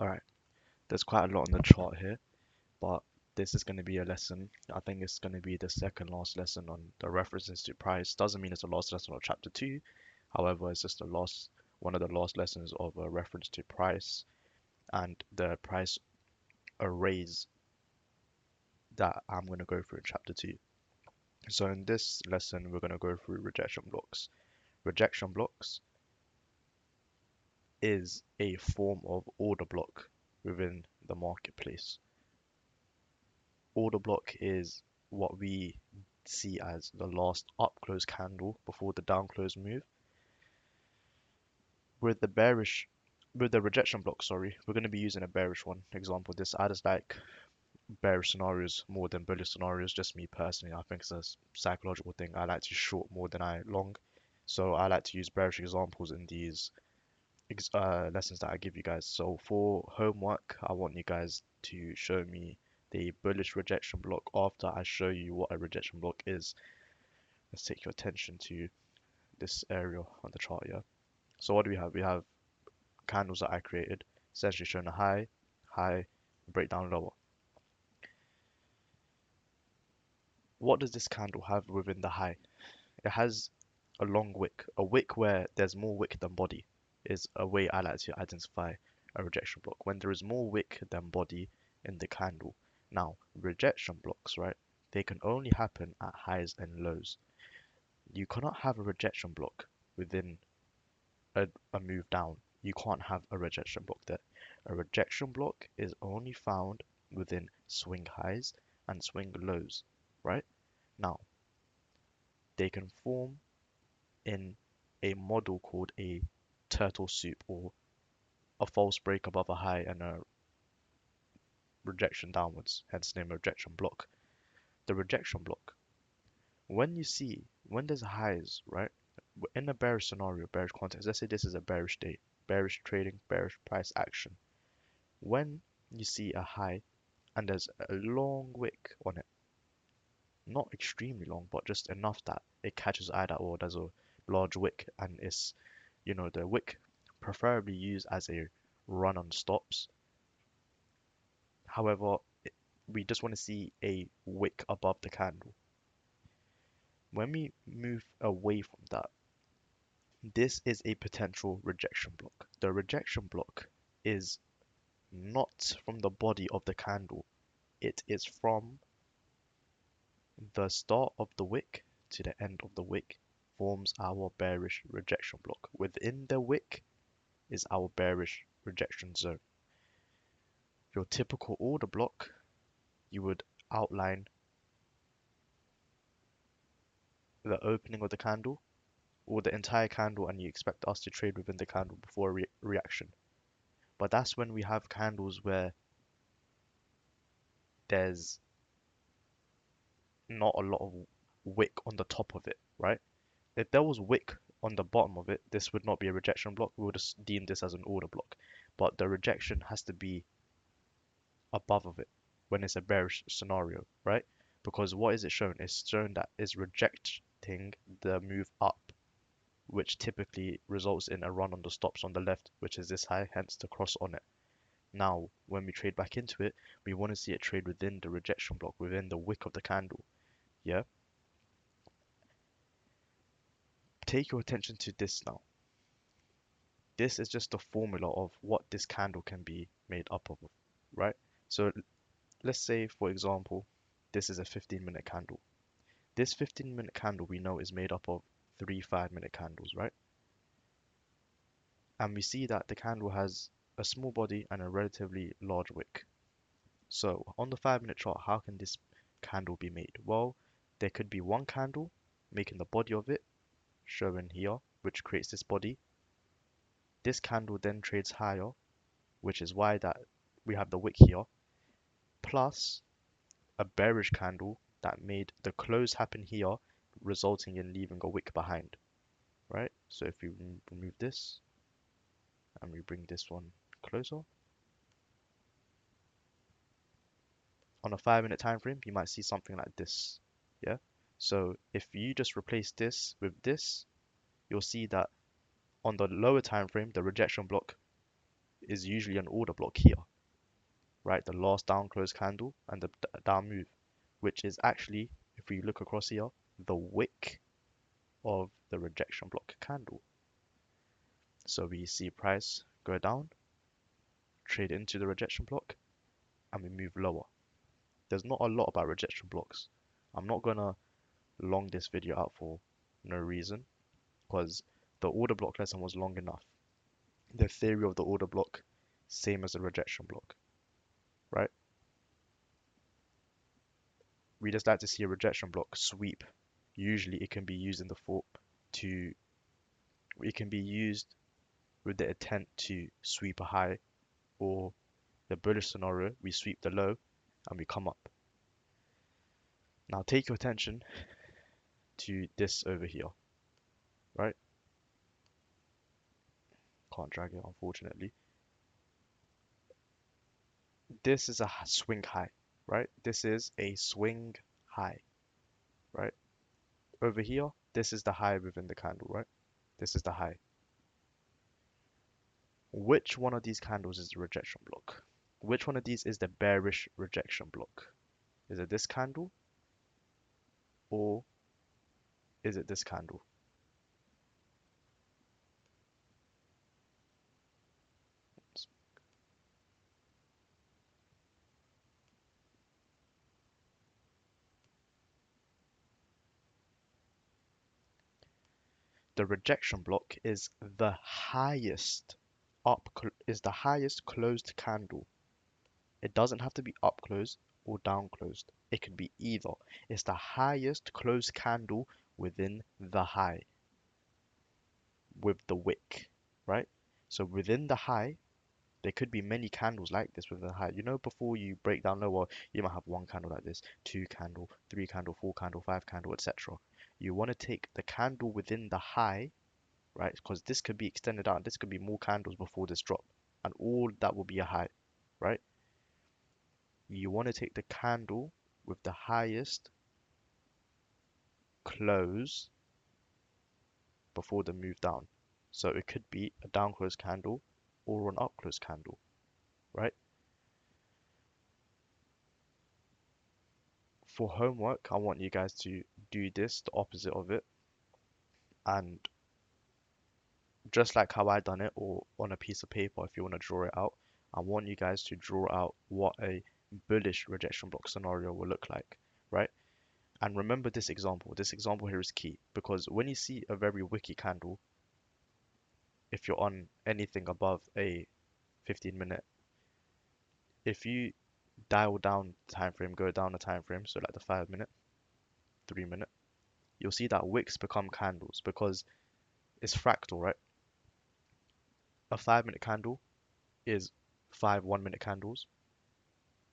Alright, there's quite a lot on the chart here, but this is going to be a lesson. I think it's going to be the second last lesson on the references to price. Doesn't mean it's the last lesson of chapter 2. However, it's just one of the last lessons of a reference to price and the price arrays that I'm going to go through in chapter 2. So in this lesson, we're going to go through rejection blocks. Rejection blocks is a form of order block within the marketplace. Order block is what we see as the last up close candle before the down close move. With the bearish, with the rejection block, sorry, we're going to be using a bearish one. Example, this I just like bearish scenarios more than bullish scenarios. Just me personally, I think it's a psychological thing. I like to short more than I long, so I like to use bearish examples in these lessons that I give you guys. So for homework, I want you guys to show me the bullish rejection block after I show you what a rejection block is. Let's take your attention to this area on the chart here. So what do we have? We have candles that I created, essentially showing a high, high, breakdown lower. What does this candle have within the high? It has a long wick. A wick where there's more wick than body is a way I like to identify a rejection block. When there is more wick than body in the candle. Now, rejection blocks, right? They can only happen at highs and lows. You cannot have a rejection block within a move down. You can't have a rejection block there. A rejection block is only found within swing highs and swing lows, right? Now, they can form in a model called a turtle soup or a false break above a high and a rejection downwards, hence the name rejection block. The rejection block. When there's highs, right? In a bearish scenario, bearish context, let's say this is a bearish day, bearish trading, bearish price action. When you see a high and there's a long wick on it, not extremely long, but just enough that it catches eye that, or there's a large wick and it's, the wick preferably used as a run on stops. However, we just want to see a wick above the candle. When we move away from that, this is a potential rejection block. The rejection block is not from the body of the candle. It is from the start of the wick to the end of the wick forms our bearish rejection block. Within the wick is our bearish rejection zone. Your typical order block, you would outline the opening of the candle or the entire candle and you expect us to trade within the candle before reaction. But that's when we have candles where there's not a lot of wick on the top of it, right? If there was wick on the bottom of it, this would not be a rejection block. We would just deem this as an order block. But the rejection has to be above of it when it's a bearish scenario, right? Because what is it showing? It's showing that it's rejecting the move up, which typically results in a run on the stops on the left, which is this high, hence the cross on it. Now, when we trade back into it, we want to see it trade within the rejection block, within the wick of the candle. Yeah? Take your attention to this now. This is just the formula of what this candle can be made up of, right? So let's say, for example, this is a 15-minute candle. This 15-minute candle we know is made up of 3 5-minute candles, right? And we see that the candle has a small body and a relatively large wick. So on the 5-minute chart, how can this candle be made? Well, there could be one candle making the body of it, shown here, which creates this body. This candle then trades higher, which is why that we have the wick here, plus a bearish candle that made the close happen here, resulting in leaving a wick behind, right? So if we remove this and we bring this one closer, on a 5-minute time frame, you might see something like this, yeah? So if you just replace this with this, you'll see that on the lower time frame, the rejection block is usually an order block here, right? The last down close candle and the down move, which is actually, if we look across here, the wick of the rejection block candle. So we see price go down, trade into the rejection block, and we move lower. There's not a lot about rejection blocks. I'm not gonna long this video out for no reason, because the order block lesson was long enough. The theory of the order block, same as the rejection block, right? We just like to see a rejection block sweep. Usually it can be used in the form to, it can be used with the intent to sweep a high, or the bullish scenario, we sweep the low and we come up. Now take your attention to this over here, right? Can't drag it, unfortunately. This is a swing high, right? This is a swing high, right? Over here, this is the high within the candle, right? This is the high. Which one of these candles is the rejection block? Which one of these is the bearish rejection block? Is it this candle or is it this candle? The rejection block is the highest is the highest closed candle. It doesn't have to be up closed or down closed. It can be either. It's the highest closed candle within the high with the wick, right? So within the high, there could be many candles like this within the high. You know, before you break down lower, you might have one candle like this, two candle, three candle, four candle, five candle, etc. You want to take the candle within the high, right? Because this could be extended out. This could be more candles before this drop, and all that will be a high, right? You want to take the candle with the highest close before the move down. So it could be a down close candle or an up close candle, right? For homework, I want you guys to do this, the opposite of it, and just like how I done it, or on a piece of paper if you want to draw it out, I want you guys to draw out what a bullish rejection block scenario will look like, right? And remember this example. This example here is key because when you see a very wicky candle, if you're on anything above a 15-minute, if you dial down the time frame, go down the time frame, so like the 5-minute, 3-minute, you'll see that wicks become candles because it's fractal, right? A 5-minute candle is 5 1-minute candles.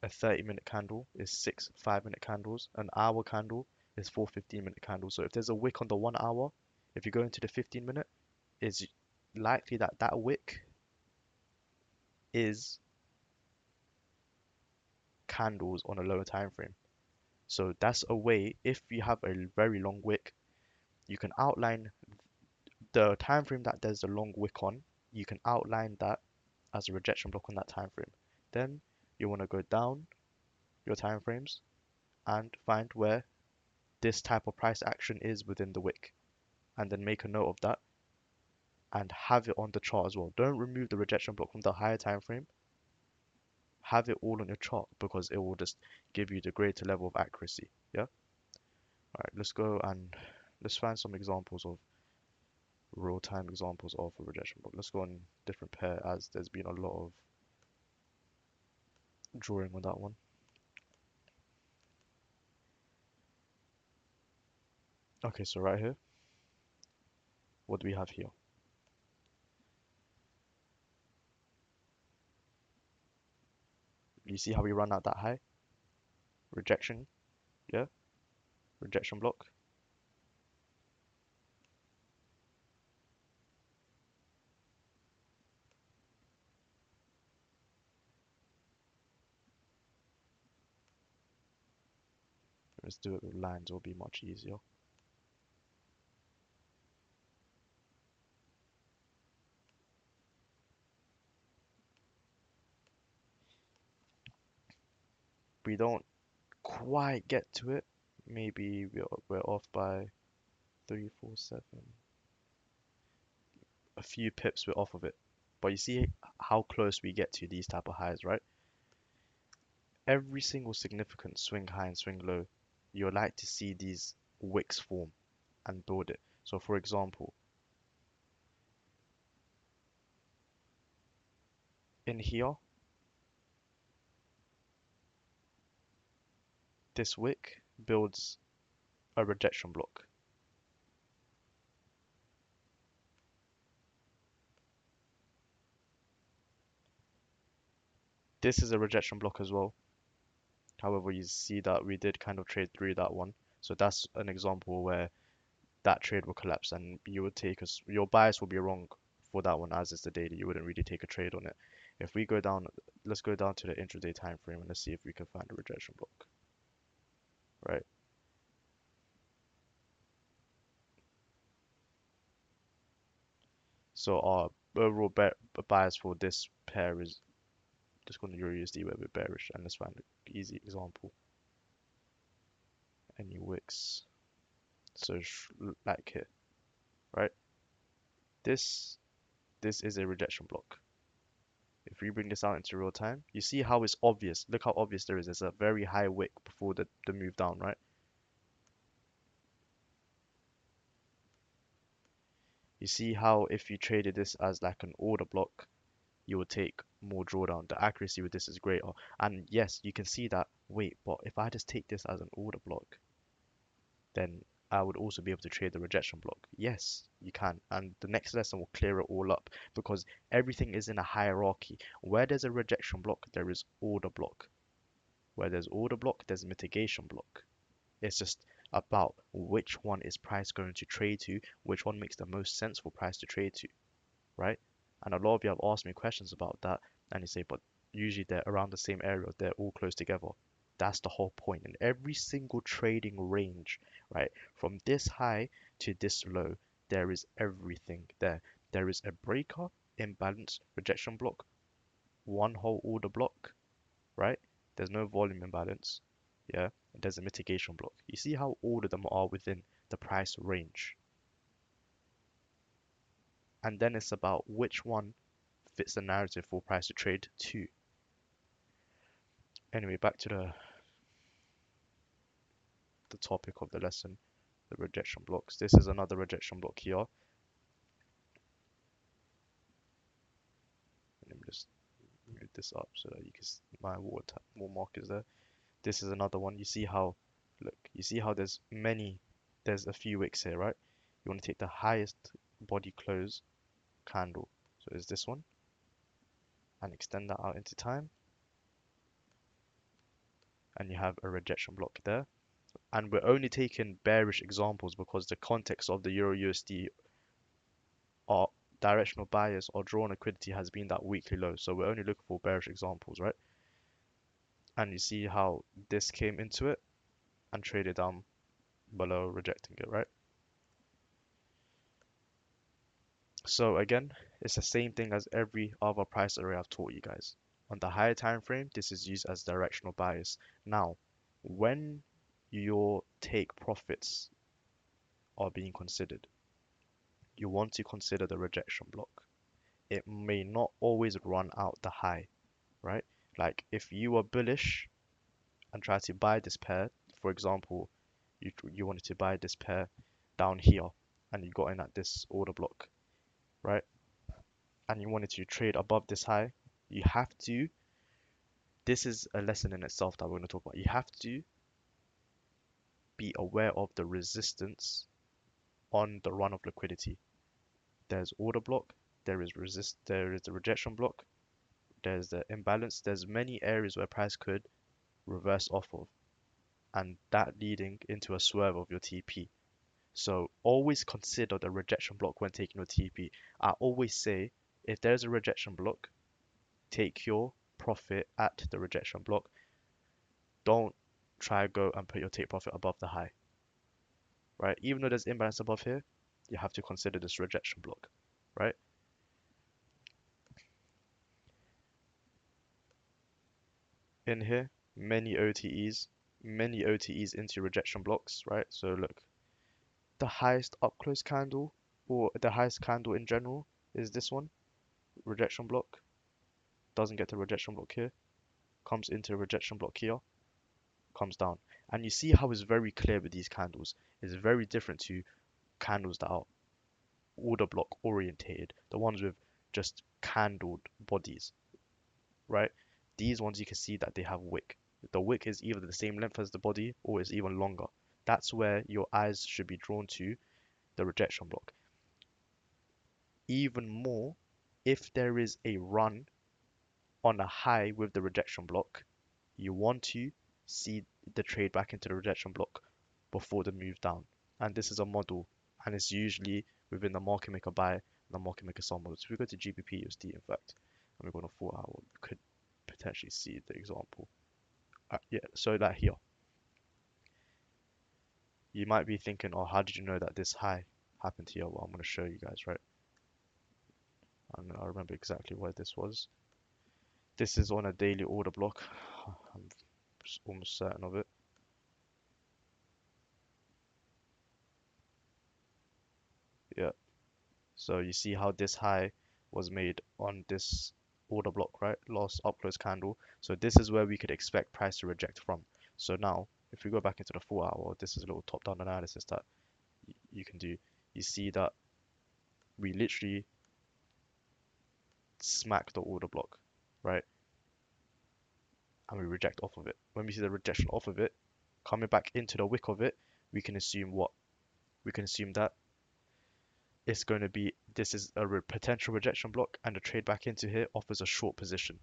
A 30-minute candle is 6 5-minute candles. An hour candle is 4 15-minute candles. So if there's a wick on the 1 hour, if you go into the 15-minute, it's likely that that wick is candles on a lower time frame. So that's a way, if you have a very long wick, you can outline the time frame that there's a long wick on, you can outline that as a rejection block on that time frame. Then you want to go down your time frames and find where this type of price action is within the wick, and then make a note of that and have it on the chart as well. Don't remove the rejection block from the higher time frame. Have it all on your chart because it will just give you the greater level of accuracy. Yeah. All right. Let's go and let's find some examples of real-time examples of a rejection block. Let's go on different pair as there's been a lot of drawing on that one. Okay, so right here, what do we have here? You see how we run out that high? Rejection, yeah? Rejection block. Let's do it with lines, it'll be much easier. We don't quite get to it. Maybe we're off by 347. A few pips we're off of it. But you see how close we get to these type of highs, right? Every single significant swing high and swing low, you're like to see these wicks form and build it. So for example, in here, this wick builds a rejection block. This is a rejection block as well. However, you see that we did kind of trade through that one. So that's an example where that trade will collapse and you would take us, your bias will be wrong for that one as is the daily. You wouldn't really take a trade on it. If we go down, let's go down to the intraday time frame and let's see if we can find a rejection block, right? So our overall bias for this pair is just going to Euro USD where we're bearish, and let's find an easy example. Any wicks, so like here, right? This this is a rejection block. If we bring this out into real time, you see how it's obvious. Look how obvious there is. There's a very high wick before the move down, right? You see how if you traded this as like an order block, you would take more drawdown. The accuracy with this is greater. And yes, you can see that, wait, but if I just take this as an order block, then I would also be able to trade the rejection block. Yes, you can. And the next lesson will clear it all up because everything is in a hierarchy. Where there's a rejection block, there is order block. Where there's order block, there's mitigation block. It's just about which one is price going to trade to, which one makes the most sense for price to trade to, right? And a lot of you have asked me questions about that, and you say, but usually they're around the same area, they're all close together. That's the whole point. In every single trading range, right, from this high to this low, there is everything there. There is a breaker, imbalance, rejection block, one whole order block, right? There's no volume imbalance. Yeah, there's a mitigation block. You see how all of them are within the price range. And then it's about which one fits the narrative for price to trade to. Anyway, back to the topic of the lesson, the rejection blocks. This is another rejection block here. Let me just move this up so that you can see my watermark is there. This is another one. You see how, look, you see how there's a few wicks here, right? You want to take the highest body close candle. So is this one, and extend that out into time, and you have a rejection block there. And we're only taking bearish examples because the context of the Euro USD, our directional bias or drawn liquidity has been that weekly low. So we're only looking for bearish examples, right? And you see how this came into it and traded down below, rejecting it, right? So again, it's the same thing as every other price area I've taught you guys. On the higher time frame, this is used as directional bias. Now, when your take profits are being considered, you want to consider the rejection block. It may not always run out the high, right? Like if you were bullish and try to buy this pair, for example, you wanted to buy this pair down here and you got in at this order block, right? And you wanted to trade above this high, you have to, this is a lesson in itself that we're going to talk about. You have to be aware of the resistance on the run of liquidity. There's order block, there is the rejection block, there's the imbalance, there's many areas where price could reverse off of, and that leading into a swerve of your TP. So always consider the rejection block when taking your TP. I always say if there's a rejection block, take your profit at the rejection block. Don't try go and put your take profit above the high, right? Even though there's imbalance above here, you have to consider this rejection block, right? In here, many OTEs, many OTEs into rejection blocks, right? So look, the highest up close candle or the highest candle in general is this one, rejection block. Doesn't get to rejection block here, comes into rejection block here, comes down. And you see how it's very clear with these candles. It's very different to candles that are order block orientated, the ones with just candled bodies, right? These ones you can see that they have wick. The wick is either the same length as the body or it's even longer. That's where your eyes should be drawn to the rejection block. Even more, if there is a run on a high with the rejection block, you want to see the trade back into the rejection block before the move down. And this is a model, and it's usually within the market maker buy and the market maker sell model. So if we go to GBP USD, in fact, and we go on a 4 hour, we could potentially see the example. Yeah, so that here, you might be thinking, oh, how did you know that this high happened here? Well, I'm going to show you guys, right? And I remember exactly where this was. This is on a daily order block. I'm almost certain of it. Yeah. So you see how this high was made on this order block, right? Last up close candle. So this is where we could expect price to reject from. So now, if we go back into the 4 hour, this is a little top-down analysis that you can do. You see that we literally smack the order block, right? And we reject off of it. When we see the rejection off of it, coming back into the wick of it, we can assume what? We can assume that it's going to be, this is a potential rejection block and a trade back into here offers a short position.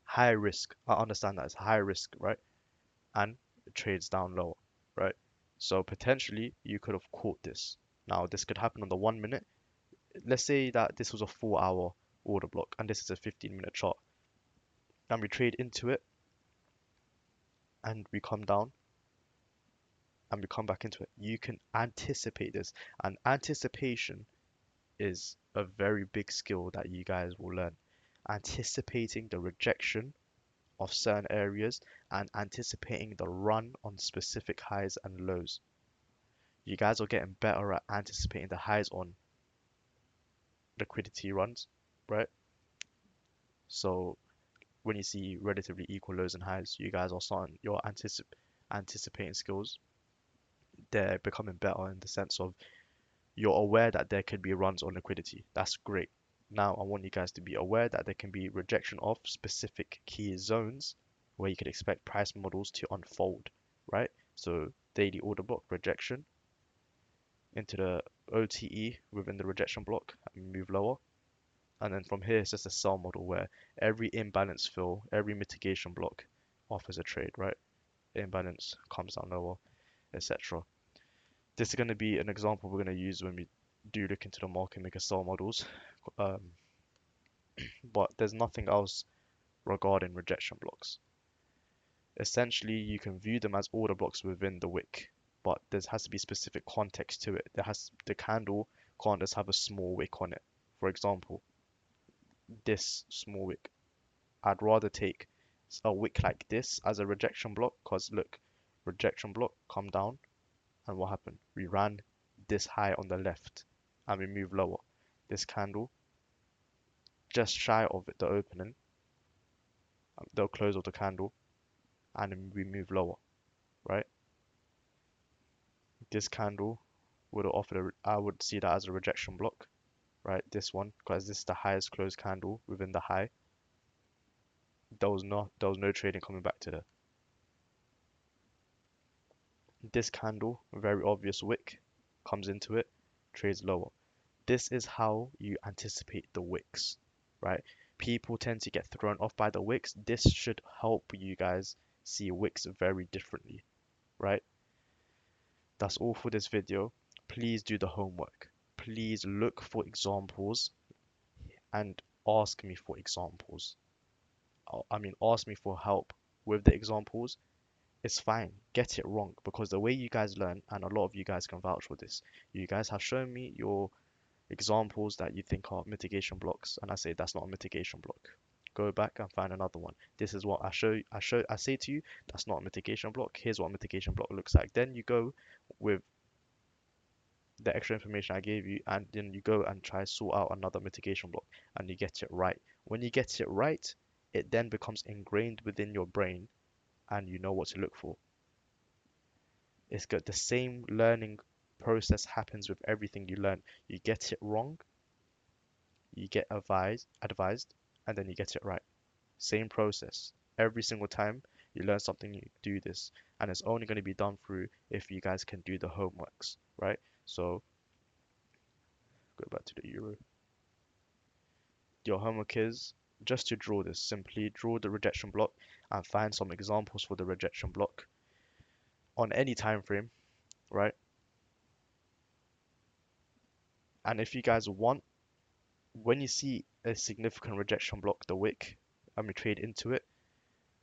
High risk. I understand that it's high risk, right? And it trades down lower, right? So potentially you could have caught this. Now this could happen on the 1 minute. Let's say that this was a 4 hour order block and this is a 15-minute chart. And we trade into it and we come down and we come back into it. You can anticipate this. And anticipation is a very big skill that you guys will learn. Anticipating the rejection of certain areas and anticipating the run on specific highs and lows. You guys are getting better at anticipating the highs on liquidity runs, right? So when you see relatively equal lows and highs, you guys are starting your anticipating skills. They're becoming better in the sense of you're aware that there could be runs on liquidity. That's great. Now I want you guys to be aware that there can be rejection of specific key zones where you could expect price models to unfold, right? So daily order block rejection into the OTE within the rejection block and move lower. And then from here, it's just a sell model where every imbalance fill, every mitigation block offers a trade, right? Imbalance comes down lower, etc. This is going to be an example we're going to use when we do look into the market maker sell models. Um, but there's nothing else regarding rejection blocks. Essentially, you can view them as order blocks within the wick, but there has to be specific context to it. The candle can't just have a small wick on it. For example, this small wick. I'd rather take a wick like this as a rejection block, because look, rejection block, come down, and what happened? We ran this high on the left, and we move lower. This candle, just shy of it, the opening, the close of the candle, and then we move lower, right? This candle would have offered I would see that as a rejection block, right? This one, because this is the highest closed candle within the high. There was no trading coming back to the this candle, very obvious wick, comes into it, trades lower. This is how you anticipate the wicks, right? People tend to get thrown off by the wicks. This should help you guys see wicks very differently, right? That's all for this video. Please do the homework. Please look for examples and ask me for examples. I mean, ask me for help with the examples. It's fine. Get it wrong because the way you guys learn, and a lot of you guys can vouch for this, you guys have shown me your examples that you think are mitigation blocks, and I say that's not a mitigation block. go back and find another one. This is what I say to you, that's not a mitigation block. Here's what a mitigation block looks like. Then you go with the extra information I gave you, and then you go and try sort out another mitigation block, and you get it right. When you get it right, it then becomes ingrained within your brain, and you know what to look for. It's got the same learning process happens with everything you learn. You get it wrong, you get advised, and then you get it right. Same process. Every single time you learn something new, do this. And it's only going to be done through if you guys can do the homeworks, right? So go back to the Euro. Your homework is just to draw this. Simply draw the rejection block and find some examples for the rejection block on any time frame, right? And if you guys want, when you see a significant rejection block, the wick, and we trade into it,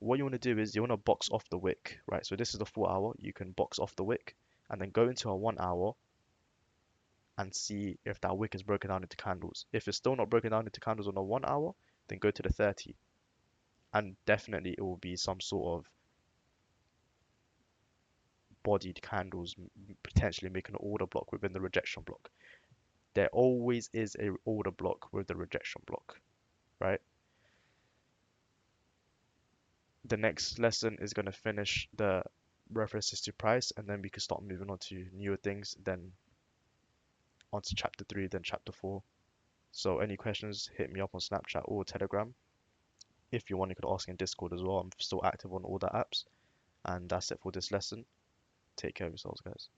what you want to do is you want to box off the wick, right? So this is the 4 hour, you can box off the wick and then go into a 1 hour and see if that wick is broken down into candles. If it's still not broken down into candles on a 1 hour, then go to the 30. And definitely it will be some sort of bodied candles, potentially making an order block within the rejection block. There always is a order block with the rejection block, right? The next lesson is going to finish the references to price, and then we can start moving on to newer things, then on to chapter 3, then chapter 4. So any questions, hit me up on Snapchat or Telegram. If you want, you could ask in Discord as well. I'm still active on all the apps. And that's it for this lesson. Take care of yourselves, guys.